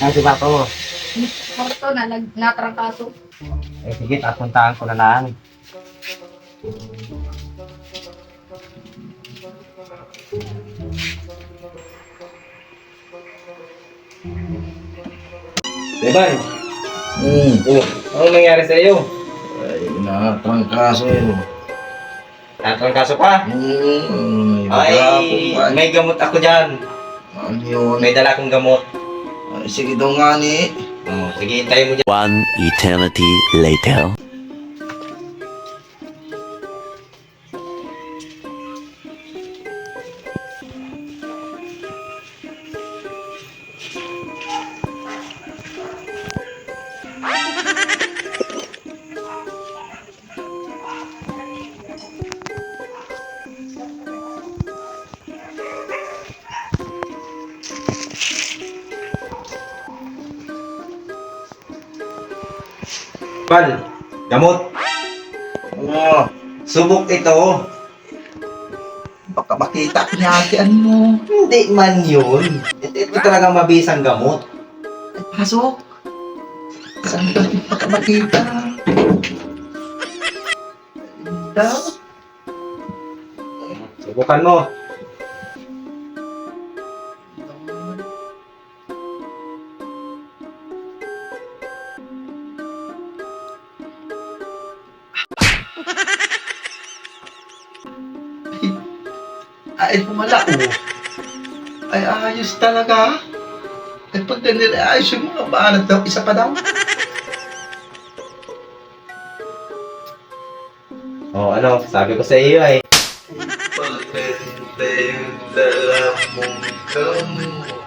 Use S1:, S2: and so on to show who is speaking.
S1: Ang si Papa mo.
S2: Kwarto na, natrangkaso.
S1: Eh sige, tapuntahan ko na lang. Beban, oh, anong nangyari sa iyo?
S3: Ay, natrangkaso yun.
S1: Natrangkaso pa? Ay, may gamot ako dyan.
S3: Ano yun?
S1: May dala akong gamot.
S3: Ay, sige daw nga ni.
S1: Oh, sige, hintayin mo dyan.
S4: One eternity later.
S1: Pal, gamot.
S3: Oo.
S1: Subok ito.
S3: Baka makita ko niya atian mo.
S1: Hindi man yun. Ito talagang mabisang gamot.
S3: Ay, pasok. Saan ka baka makita? Daw?
S1: Subukan mo.
S3: Ay, pumala oh. Ay, ayos talaga. Ay, pag niliayos yung mga baanat daw, isa pa daw.
S1: Oh, ano, sabi ko sa iyo ay.
S3: Pagkante yung dala mong gamot.